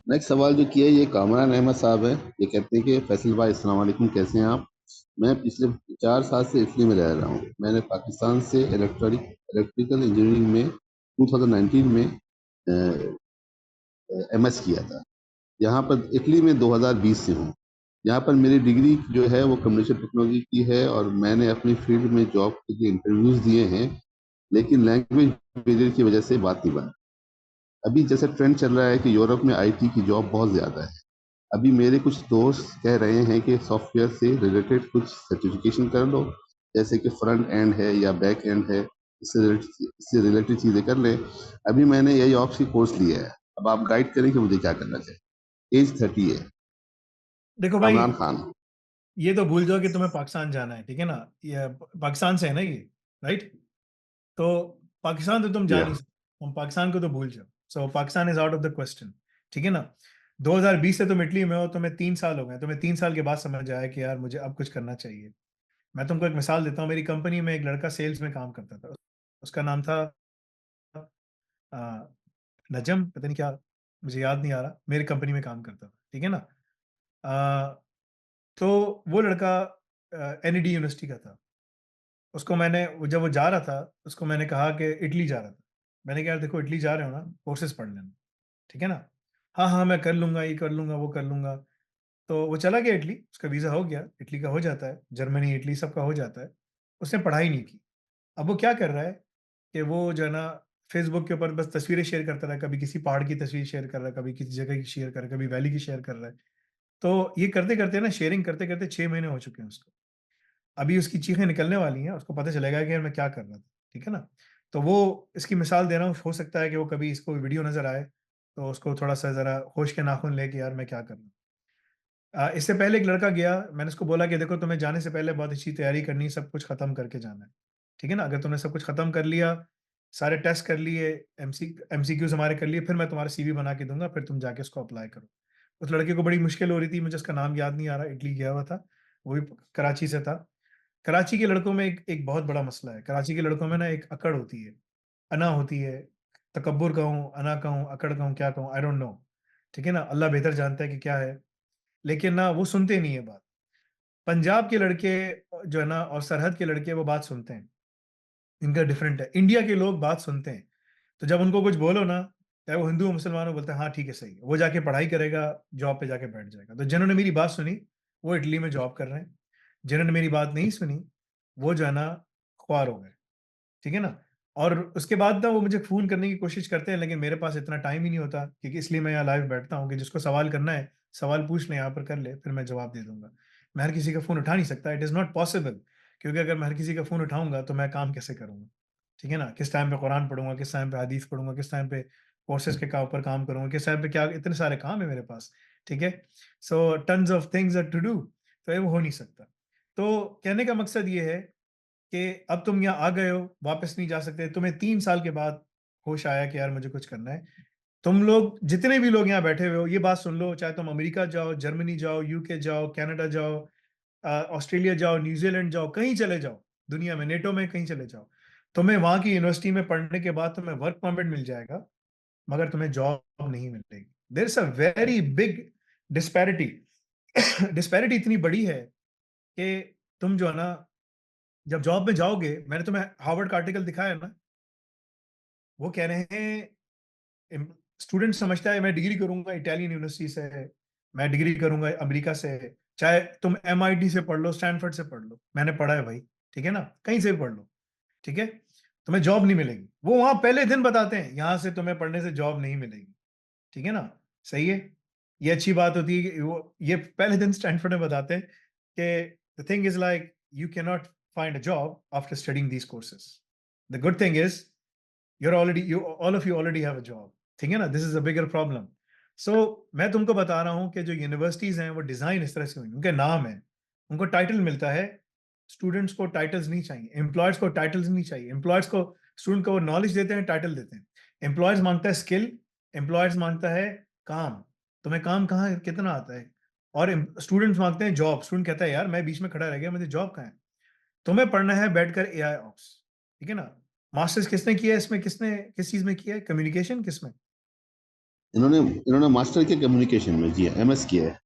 Next सवाल जो किया है ये कामरान अहमद साहब है। ये कहते हैं कि फैसल भाई अस्सलाम वालेकुम, कैसे हैं आप? मैं पिछले 4 साल से इटली में रह रहा हूँ। मैंने पाकिस्तान से इलेक्ट्रिकल इंजीनियरिंग में 2019 में एमएस किया था। यहाँ पर इटली में 2020 से हूँ। यहाँ पर मेरी डिग्री जो है वो कम्युनिकेशन टेक्नोलॉजी की है और मैंने अपनी फील्ड में जॉब के लिए इंटरव्यूज दिए हैं, लेकिन लैंग्वेज बैरियर की वजह से बात नहीं बनी। अभी जैसे ट्रेंड चल रहा है कि यूरोप में आईटी की जॉब बहुत ज्यादा है। अभी मेरे कुछ दोस्त कह रहे हैं कि सॉफ्टवेयर से रिलेटेड कुछ सर्टिफिकेशन कर लो, जैसे कि फ्रंट एंड है या बैक एंड है, इससे रिलेटेड चीजें कर लें। अभी मैंने यही ऑप्स की कोर्स लिया है। अब आप गाइड करें कि मुझे क्या करना चाहिए। एज 30 है। देखो भाई, कामरान खान। ये तो भूल जाओ कि तुम्हें पाकिस्तान जाना है, ठीक है ना। ये पाकिस्तान से है ना ये, राइट? तो पाकिस्तान तो तुम जा या नहीं सकते, तुम पाकिस्तान को तो भूल जाओ। So Pakistan is out of the question, ठीक है ना। 2020 से तुम इटली में हो, तुम्हें 3 साल हो गए, तुम्हें 3 साल के बाद समझ आया कि यार मुझे अब कुछ करना चाहिए। मैं तुमको एक मिसाल देता हूँ। मेरी कंपनी में एक लड़का सेल्स में काम करता था। उसका नाम था अ, नजम, पता नहीं क्या, मुझे याद नहीं आ रहा। मेरी कंपनी में काम करता था, ठीक है ना। अ, तो वो लड़का एनईडी यूनिवर्सिटी का था। उसको मैंने जब वो जा रहा था, उसको मैंने कहा कि इटली जा रहा था। मैंने कहा यार देखो, इटली जा रहे हो ना, कोर्सेज पढ़ लेना, ठीक है ना। हाँ हाँ, मैं कर लूंगा, ये कर लूंगा, वो कर लूंगा। तो वो चला गया इटली, उसका वीज़ा हो गया, इटली का हो जाता है, जर्मनी इटली सबका हो जाता है। उसने पढ़ाई नहीं की। अब वो क्या कर रहा है कि वो जो है ना, फेसबुक के ऊपर बस तस्वीरें शेयर करता रहा। कभी किसी पहाड़ की तस्वीर शेयर कर रहा है, कभी किसी जगह की शेयर कर रहा है, कभी वैली की शेयर कर रहा है। तो ये करते करते ना, शेयरिंग करते करते 6 महीने हो चुके हैं उसको। अभी उसकी चीखें निकलने वाली हैं, उसको पता चलेगा कि यार मैं क्या कर रहा था, ठीक है ना। तो वो, इसकी मिसाल दे रहा हूँ, हो सकता है कि वो कभी इसको वीडियो नजर आए तो उसको थोड़ा सा जरा होश के नाखून ले कि यार मैं क्या कर रहा हूँ। इससे पहले एक लड़का गया, मैंने उसको बोला कि देखो, तुम्हें जाने से पहले बहुत अच्छी तैयारी करनी, सब कुछ खत्म करके जाना है, ठीक है ना। अगर तुमने सब कुछ खत्म कर लिया, सारे टेस्ट कर लिए, एमसीक्यूज हमारे कर लिए, फिर मैं तुम्हारा सीवी बना के दूंगा, फिर तुम जाके उसको अप्लाई करो। उस लड़के को बड़ी मुश्किल हो रही थी, मुझे उसका नाम याद नहीं आ रहा, इटली गया हुआ था, वो भी कराची से था। कराची के लड़कों में एक बहुत बड़ा मसला है। कराची के लड़कों में ना एक अकड़ होती है, अना होती है। तकब्बुर कहूँ, अना कहूँ, अकड़ कहूँ, क्या कहूँ, आई डोंट नो, ठीक है ना। अल्लाह बेहतर जानता है कि क्या है। लेकिन ना वो सुनते नहीं है बात। पंजाब के लड़के जो है ना, और सरहद के लड़के, वो बात सुनते हैं। इनका डिफरेंट है। इंडिया के लोग बात सुनते हैं, तो जब उनको कुछ बोलो ना, चाहे वो हिंदू हो मुसलमान हो, बोलते हैं हाँ ठीक है, सही है। वो जाके पढ़ाई करेगा, जॉब पे जाके बैठ जाएगा। तो जिन्होंने मेरी बात सुनी, वो इटली में जॉब कर रहे हैं। जिन्होंने मेरी बात नहीं सुनी, वो जो है ना, ख्वार हो गए, ठीक है ना। और उसके बाद ना वो मुझे फोन करने की कोशिश करते हैं, लेकिन मेरे पास इतना टाइम ही नहीं होता, क्योंकि इसलिए मैं यहाँ लाइव बैठता हूँ कि जिसको सवाल करना है, सवाल पूछ ले, यहाँ पर कर ले, फिर मैं जवाब दे दूंगा। मैं हर किसी का फोन उठा नहीं सकता, इट इज़ नॉट पॉसिबल। क्योंकि अगर मैं हर किसी का फोन उठाऊंगा तो मैं काम कैसे करूंगा, ठीक है ना। किस टाइम पे कुरान पढ़ूंगा, किस टाइम पे हदीस पढ़ूंगा, किस टाइम पे कोर्सेज के ऊपर काम करूंगा, किस टाइम पे क्या, इतने सारे काम है मेरे पास, ठीक है। So tons of things are to do. तो ये वो हो नहीं सकता। तो कहने का मकसद ये है कि अब तुम यहाँ आ गए हो, वापस नहीं जा सकते। तुम्हें 3 साल के बाद होश आया कि यार मुझे कुछ करना है। तुम लोग, जितने भी लोग यहाँ बैठे हुए हो, ये बात सुन लो, चाहे तुम अमेरिका जाओ, जर्मनी जाओ, यूके जाओ, कनाडा जाओ, ऑस्ट्रेलिया जाओ, न्यूजीलैंड जाओ, कहीं चले जाओ, दुनिया में, नेटो में कहीं चले जाओ, तुम्हें वहां की यूनिवर्सिटी में पढ़ने के बाद तुम्हें वर्क परमिट मिल जाएगा, मगर तुम्हें जॉब नहीं मिलेगी। There is a very big disparity. Disparity इतनी बड़ी है कि तुम जो है ना, जब जॉब में जाओगे, मैंने तुम्हें हार्वर्ड का आर्टिकल दिखाया ना, वो कह रहे हैं, स्टूडेंट समझता है मैं डिग्री करूंगा इटालियन यूनिवर्सिटी से, मैं डिग्री करूंगा अमेरिका से, चाहे तुम एमआईटी से पढ़ लो, स्टैनफोर्ड से पढ़ लो, मैंने पढ़ा है भाई, ठीक है ना, कहीं से भी पढ़ लो, ठीक है, तुम्हें जॉब नहीं मिलेगी। वो वहां पहले दिन बताते हैं, यहां से तुम्हें पढ़ने से जॉब नहीं मिलेगी, ठीक है ना। सही है। ये अच्छी बात होती है कि वो ये पहले दिन स्टैनफोर्ड में बताते हैं कि the thing is like, you can not find a job after studying these courses. The good thing is, you're already you all of you already have a job, ठीक है ना। This is a bigger problem. So मैं तुमको बता रहा हूँ कि जो यूनिवर्सिटीज हैं वो डिजाइन इस तरह से हुई, उनके नाम है, उनको टाइटल मिलता है। स्टूडेंट्स को टाइटल्स नहीं चाहिए, एम्प्लॉयर्स को टाइटल्स नहीं चाहिए। एम्प्लॉयर्स को, स्टूडेंट को वो नॉलेज देते हैं, टाइटल देते हैं। एम्प्लॉयर्स मांगता है स्किल, एम्प्लॉयर्स मांगता है काम, तुम्हें काम कहाँ कितना आता है। और स्टूडेंट्स मांगते हैं जॉब, स्टूडेंट कहता है यार मैं बीच में खड़ा रह गया, मुझे जॉब कहाँ है। तुम्हें पढ़ना है बैठकर एआई ऑप्स, ठीक है ना। मास्टर्स किसने किया है इसमें, किसने किस चीज में किया है, कम्युनिकेशन किसमें, इन्होंने इन्होंने मास्टर किया कम्युनिकेशन में, जी एमएस किया है।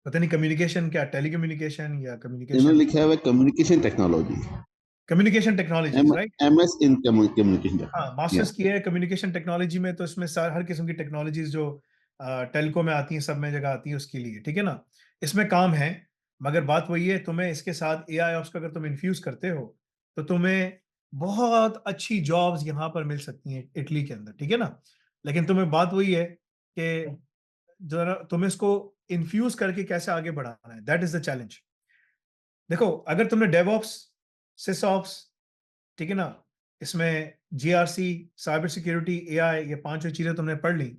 पता नहीं कम्युनिकेशन क्या, टेलीकम्युनिकेशन या इन्होंने कम्युनिकेशन? लिखा हुआ है communication technology. Communication and technologies, right? MS in communication हाँ, टेक्नोलॉजी, मास्टर्स या। किए है कम्युनिकेशन टेक्नोलॉजी में, तो इसमें हर किस्म की टेक्नोलॉजीज जो टेलिको में आती हैं, सब में जगह आती हैं उसके लिए, ठीक है ना? इसमें काम है, मगर बात वही है, तुम्हें इसके साथ एआई ऑप्स का अगर तुम इन्फ्यूज करते हो तो तुम्हें बहुत अच्छी जॉब्स यहाँ पर मिल सकती हैं इटली के अंदर, ठीक है ना? लेकिन तुम्हें बात वही है कि जरा तुम्हें इसको इन्फ्यूज करके कैसे आगे बढ़ाना है, दैट इज द चैलेंज। देखो, अगर तुमने डेवऑप्स, सिसऑप्स, ठीक है ना, इसमें जीआरसी, साइबर सिक्योरिटी, एआई, ये पांचों चीजें तुमने पढ़ ली,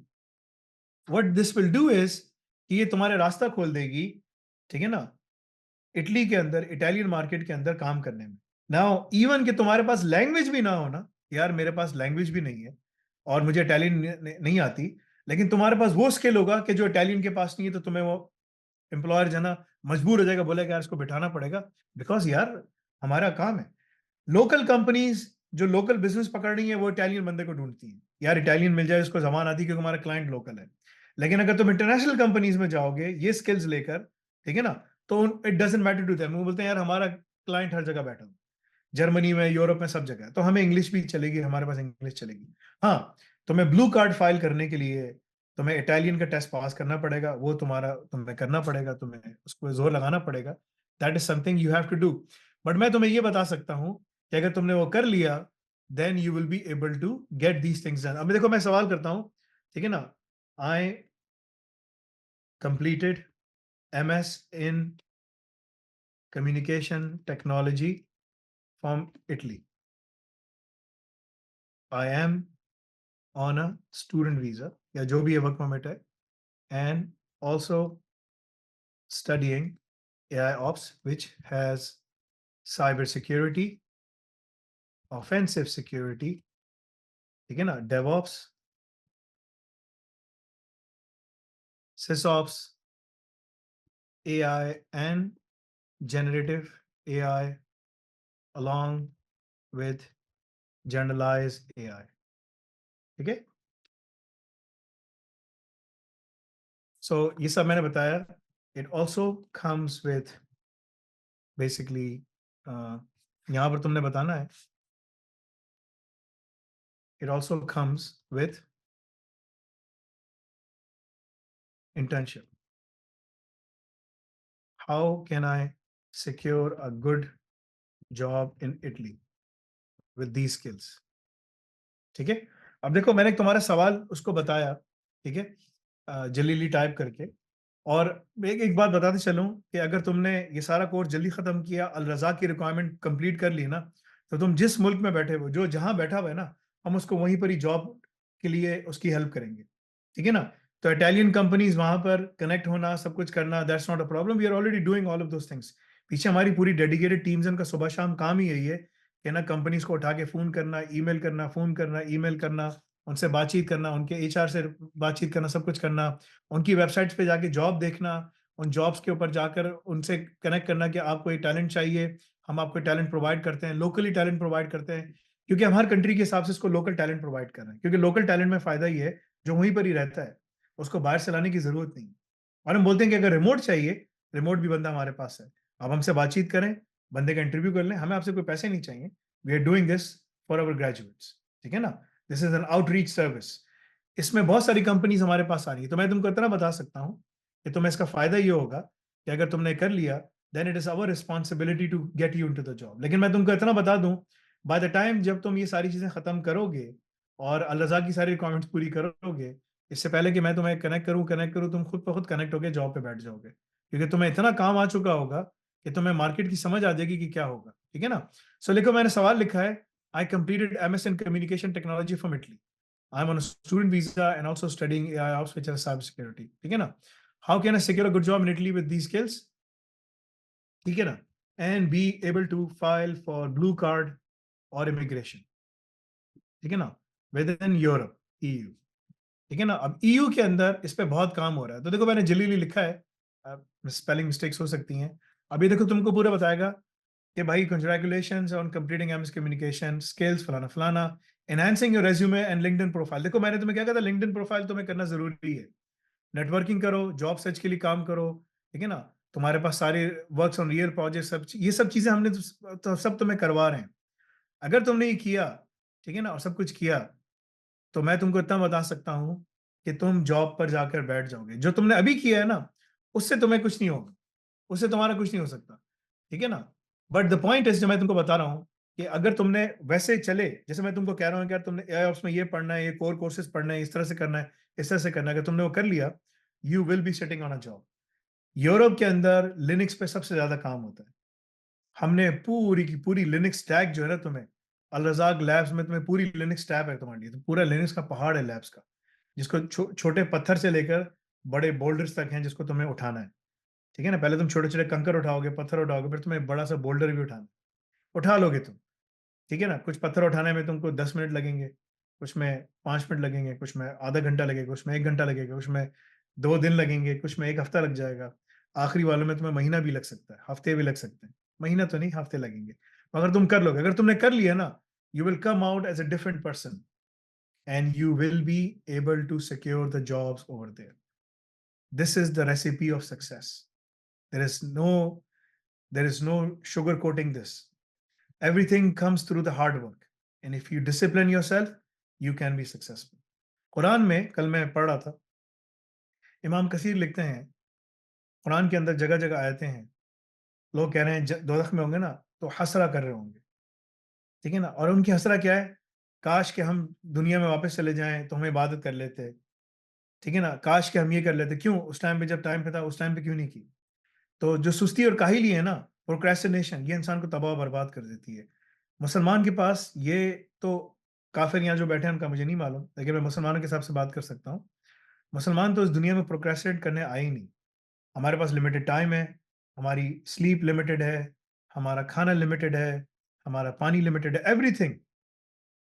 what this will do is कि ये तुम्हारे रास्ता खोल देगी, ठीक है ना, इटली के अंदर, इटालियन मार्केट के अंदर काम करने में। नाउ इवन कि तुम्हारे पास लैंग्वेज भी ना हो ना, यार मेरे पास लैंग्वेज भी नहीं है और मुझे इटालियन नहीं आती, लेकिन तुम्हारे पास वो स्किल होगा कि जो इटालियन के पास नहीं है, तो तुम्हें वो एम्प्लॉयर जो है ना मजबूर हो जाएगा, बोलेगा यार इसको बिठाना पड़ेगा, बिकॉज यार हमारा काम है। लोकल कंपनीज जो लोकल बिजनेस पकड़ रही है वो इटालियन बंदे को ढूंढती है, यार इटालियन मिल जाए उसको, जबान आती है क्योंकि हमारा क्लाइंट लोकल है। लेकिन अगर तुम इंटरनेशनल कंपनीज में जाओगे ये स्किल्स लेकर, ठीक है ना, तो it doesn't matter to them, वो बोलते हैं यार हमारा क्लाइंट हर जगह बैठा है, जर्मनी में, यूरोप में, सब जगह, तो हमें इंग्लिश भी चलेगी, हमारे पास इंग्लिश चलेगी। हाँ, तुम्हें ब्लू कार्ड फाइल करने के लिए तुम्हें इटालियन का टेस्ट पास करना पड़ेगा, वो तुम्हारा तुम्हें करना पड़ेगा, तुम्हें उसको जोर लगाना पड़ेगा, that is something you have to do. But मैं तुम्हें ये बता सकता हूँ कि अगर तुमने वो कर लिया, then you will be able to get these things done. अब देखो मैं सवाल करता हूँ, ठीक है ना, I completed MS in communication technology from Italy, I am on a student visa या जो भी ये वर्क परमिट है, and also studying AI ops which has cyber security, offensive security, ठीक है ना, DevOps, SysOps, AI and generative AI along with generalized AI, ठीक है? So ये सब मैंने बताया। It also comes with basically यहाँ पर तुमने बताना है, it also comes with internship. How can I secure a good job in Italy with these skills? ठीक है। अब देखो मैंने तुम्हारा सवाल उसको बताया, ठीक है, जल्दी टाइप करके। और एक एक बात बताते चलूं कि अगर तुमने ये सारा कोर्स जल्दी खत्म किया, अल रजा की रिक्वायरमेंट कंप्लीट कर ली ना, तो तुम जिस मुल्क में बैठे हो, जो जहां बैठा हुआ है ना, हम उसको वहीं पर ही जॉब के लिए उसकी हेल्प करेंगे, ठीक है ना। तो इटालियन कंपनीज वहां पर कनेक्ट होना, सब कुछ करना, that's not a problem, we are already doing all of those things. पीछे हमारी पूरी डेडिकेटेड टीम्स, उनका सुबह शाम काम ही यही है कि ना कंपनीज को उठा के फोन करना, ईमेल करना, फोन करना, ईमेल करना, उनसे बातचीत करना, उनके एचआर से बातचीत करना, सब कुछ करना, उनकी वेबसाइट्स पे जाके जॉब देखना, उन जॉब्स के ऊपर जाकर उनसे कनेक्ट करना कि आपको ये टैलेंट चाहिए, हम आपको टैलेंट प्रोवाइड करते हैं, लोकली टैलेंट प्रोवाइड करते हैं, क्योंकि हम हर कंट्री के हिसाब से इसको लोकल टैलेंट प्रोवाइड कर रहे हैं, क्योंकि लोकल टैलेंट में फायदा ये है जो वहीं पर ही रहता है, उसको बाहर से लाने की जरूरत नहीं। और हम बोलते हैं कि अगर रिमोट चाहिए, रिमोट भी बंदा हमारे पास है, आप हमसे बातचीत करें, बंदे का इंटरव्यू कर लें, हमें आपसे कोई पैसे नहीं चाहिए, we are doing this for our graduates, ठीक है ना, this is an outreach service. इसमें बहुत सारी कंपनीज हमारे पास आ रही है, तो मैं तुमको इतना बता सकता हूँ कि तुम्हें इसका फायदा ये होगा कि अगर तुमने कर लिया, then it is our responsibility to get you into the job. लेकिन मैं तुमको इतना बता दूं, बाय द टाइम जब तुम ये सारी चीजें खत्म करोगे और अल रजा की सारी रिक्वायरमेंट्स पूरी करोगे, इससे पहले कि मैं तुम्हें कनेक्ट करूं, तुम खुद ब खुद कनेक्ट होकर जॉब पे बैठ जाओगे, क्योंकि तुम्हें इतना काम आ चुका होगा कि तुम्हें मार्केट की समझ आ जाएगी कि क्या होगा, ठीक है ना। सो लिखो, मैंने सवाल लिखा है, आई completed MS in communication technology from Italy, I'm on a student visa and also studying AI ops which are cybersecurity, ठीक है ना। How can I secure a good job in Italy with these skills, ठीक है ना, and be able to file for blue card or immigration, ठीक है ना, with in Europe, EU, ठीक है ना। अब EU के अंदर इस पे बहुत काम हो रहा है, तो देखो मैंने जल्दी लिखा है, स्पेलिंग मिस्टेक्स हो सकती हैं। अभी देखो तुमको पूरा बताएगा कि भाई congratulations on completing MS communication skills फलाना फलाना, enhancing your resume and LinkedIn profile. देखो मैंने तुम्हें क्या कहा था, लिंक्डइन प्रोफाइल तुम्हें करना जरूरी है। नेटवर्किंग करो, जॉब सर्च के लिए काम करो, ठीक है ना। तुम्हारे पास सारे वर्क्स ऑन रियल प्रोजेक्ट, सब ये सब चीजें हमने तो सब तुम्हें करवा रहे हैं। अगर तुमने ये किया, ठीक है ना, और सब कुछ किया, तो मैं तुमको इतना बता सकता हूं कि तुम जॉब पर जाकर बैठ जाओगे। जो तुमने अभी किया है ना, उससे तुम्हें कुछ नहीं होगा, उससे तुम्हारा कुछ नहीं हो सकता, ठीक है ना। बट द पॉइंट इज, जो मैं तुमको बता रहा हूं, कि अगर तुमने वैसे चले, जैसे मैं तुमको कह रहा हूं कि यार तुमने एआईओप्स में ये पढ़ना है, ये कोर कोर्सेज पढ़ना है, इस तरह से करना है, इस तरह से करना है, अगर तुमने वो कर लिया, you will be sitting on a job. Europe के अंदर लिनक्स पे सबसे ज्यादा काम होता है। हमने पूरी की पूरी लिनक्स स्टैक जो है ना, तुम्हें अल रज़ाक लैब्स में तुम्हें पूरी लिनक्स स्टैक है तुम्हारे लिए, तो पूरा लिनक्स का पहाड़ है लैब्स का, जिसको छोटे पत्थर से लेकर बड़े बोल्डर्स तक हैं जिसको तुम्हें उठाना है, ठीक है ना। पहले तुम छोटे छोटे कंकर उठाओगे, पत्थर उठाओगे, फिर तुम्हें बड़ा सा बोल्डर भी उठाना है। उठा लोगे तुम, ठीक है ना। कुछ पत्थर उठाने में तुमको 10 मिनट लगेंगे, कुछ में 5 मिनट लगेंगे, कुछ में आधा घंटा लगेगा, कुछ में 1 घंटा लगेगा, कुछ में 2 दिन लगेंगे, कुछ में 1 हफ्ता लग जाएगा, आखिरी वालों में तुम्हें महीना भी लग सकता है, हफ्ते भी लग सकते हैं। महीना तो नहीं, हफ्ते लगेंगे। मगर तुम कर लोगे, अगर तुमने कर लिया ना, you will come out as a different person and you will be able to secure the jobs over there. This is the recipe of success. There is no there is no sugar coating this. Everything comes through the hard work. And if you discipline yourself, you can be successful. Quran में कल मैं पढ़ रहा था, इमाम कसीर लिखते हैं, कुरान के अंदर जगह जगह आयते हैं, लोग कह रहे हैं दोज़ख में होंगे ना, तो हसरा कर रहे होंगे, ठीक है ना। और उनकी हसरा क्या है? काश कि हम दुनिया में वापस चले जाएं तो हम इबादत कर लेते, ठीक है ना। काश कि हम ये कर लेते, क्यों उस टाइम पे, जब टाइम पे था, उस टाइम पे क्यों नहीं की? तो जो सुस्ती और काहिली है ना, प्रोक्रेस्टिनेशन, ये इंसान को तबाह बर्बाद कर देती है। मुसलमान के पास ये तो, काफिर यहाँ जो बैठे हैं उनका मुझे नहीं मालूम, लेकिन मैं मुसलमानों के हिसाब से बात कर सकता हूँ। मुसलमान तो इस दुनिया में प्रोक्रेस्टिनेट करने आए ही नहीं। हमारे पास लिमिटेड टाइम है, हमारी स्लीप लिमिटेड है, हमारा खाना लिमिटेड है, हमारा पानी लिमिटेड है, एवरीथिंग,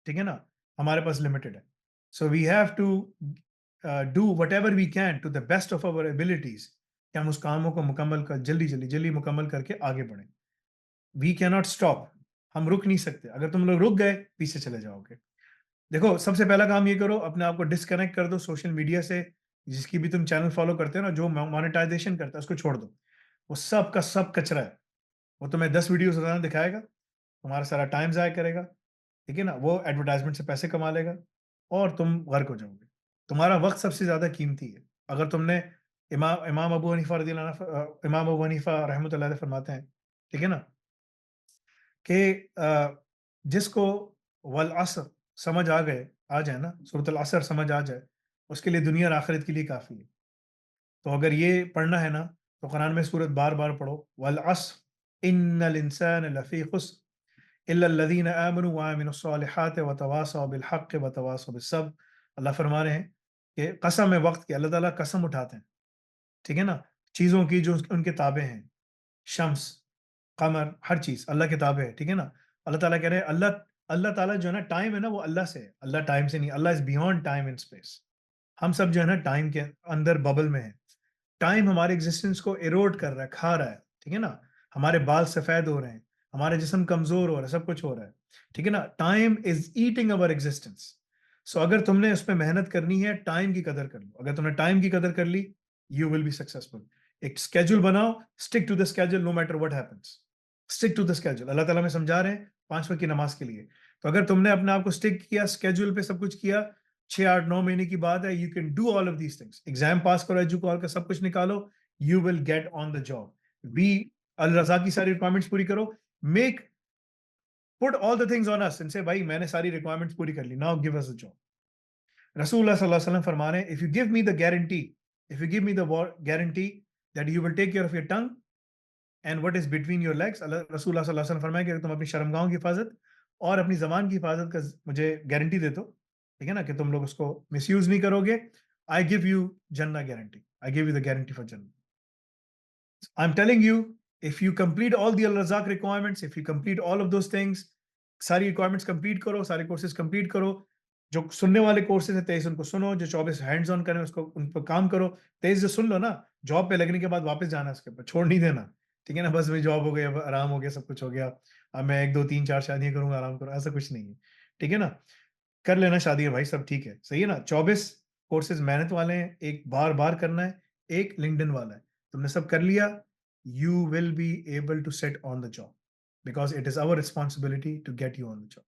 ठीक है ना, हमारे पास लिमिटेड है। So we have to do whatever we can to the best of our abilities, कि हम उस कामों को मुकम्मल कर, जल्दी जल्दी जल्दी मुकम्मल करके आगे बढ़ें। वी कैनॉट स्टॉप, हम रुक नहीं सकते। अगर तुम लोग रुक गए, पीछे चले जाओगे। देखो, सबसे पहला काम ये करो, अपने आप को डिस्कनेक्ट कर दो सोशल मीडिया से। जिसकी भी तुम चैनल फॉलो करते हो ना, जो मोनेटाइजेशन करता है, उसको छोड़ दो। वो सब का सब कचरा है। वो तुम्हें 10 वीडियोस रोजाना दिखाएगा, तुम्हारा सारा टाइम जाया करेगा, ठीक है ना। वो एडवर्टाइजमेंट से पैसे कमा लेगा, और तुम गर्क हो जाओगे। तुम्हारा वक्त सबसे ज्यादा कीमती है। अगर तुमने, इमाम इमाम अबू हनीफा इमाम अबू हनीफा रहमतुल्लाह अलैह फरमाते हैं, ठीक है ना, कि जिसको वल असर समझ आ जाए ना, सूरतुल असर समझ आ जाए, उसके लिए दुनिया और आखिरत के लिए काफी है। तो अगर ये पढ़ना है ना, तो कुरान में सूरत बार बार पढ़ो, वल अस्र इन्नल इंसान लफी खुस्र इल्ला लज़ीना आमनु व अमिलुस सालिहात व तवासौ बिल हक़्क़ि व तवासौ बिस सब्र। अल्लाह फरमा रहे हैं कि कसम है वक्त की, अल्लाह ताला कसम उठाते हैं, ठीक है ना, चीजों की जो उनके ताबे हैं, शम्स, कमर, हर चीज अल्लाह की ताबे है, ठीक है ना। अल्लाह ताला कह रहे हैं, अल्लाह अल्लाह ताला जो है ना, टाइम है ना, वो अल्लाह से है, अल्लाह टाइम से नहीं। Allah is beyond time and space. हम सब जो है ना, टाइम के अंदर बबल में है। टाइम हमारे एग्जिस्टेंस को इरोड कर रहा है, खा रहा है, ठीक है ना। हमारे बाल सफेद हो रहे हैं, हमारे जिस्म कमजोर हो रहा है, सब कुछ हो रहा है, ठीक है ना। Time is eating our existence. So अगर तुमने उस पर मेहनत करनी है, टाइम की कदर कर लो। अगर तुमने टाइम की कदर कर ली, यू विल बी सक्सेसफुल। एक स्केड्यूल बनाओ, stick to the schedule, no matter what happens. Stick to the schedule, Allah ताला में समझा रहे हैं 5 वक्त की नमाज के लिए। तो अगर तुमने अपने आप को स्टिक किया, स्केड्यूल पे सब कुछ किया, 6 8 9 महीने की बात है, you can do all of these things. Exam pass करो, एजू कॉल का सब कुछ निकालो, you will get on the job. बी अल रजा की सारी रिक्वायरमेंट्स पूरी करो। Make put all the things on us, इनसे भाई मैंने सारी रिक्वायरमेंट्स पूरी कर ली, now give us a job. रसूलुल्लाह सल्लल्लाहु अलैहि वसल्लम फरमा रहे हैं, if you give me the guarantee, if you give me the guarantee that you will take care of your tongue and what is between your legs, रसूलुल्लाह सल्लल्लाहु अलैहि वसल्लम फरमाया कि अगर तुम अपनी शर्मगाहों की हिफाजत और अपनी जबान की हिफाजत का मुझे गारंटी दे दो, ठीक है ना, कि तुम लोग उसको मिसयूज नहीं करोगे, आई गिव यू जन्नत guarantee, I give you the guarantee for जन्नत। I am telling you, if you complete all the रज़ाक requirements, if you complete all of those things, सारी रिक्वायरमेंट्स कंप्लीट करो, सारे कोर्सेज कंप्लीट करो। जो सुनने वाले कोर्सेज है 23 उनको सुनो, जो 24 हैंड्स ऑन करें उसको उन पर काम करो। 23 जो सुन लो ना, जॉब पे लगने के बाद वापस जाना है, उसके ऊपर छोड़ नहीं देना, ठीक है ना। बस वही जॉब हो गई, अब आराम हो गया, सब कुछ हो गया, अब मैं 1 2 3 4 शादियां करूंगा, आराम करूँ, ऐसा कुछ नहीं है, ठीक है ना। कर लेना शादी है भाई, सब ठीक है, सही है ना? 24 कोर्सेज मेहनत वाले हैं, एक बार बार करना है, एक लिंक्डइन वाला है। तुमने सब कर लिया, you will be able to set on the job, because it is our responsibility to get you on the job.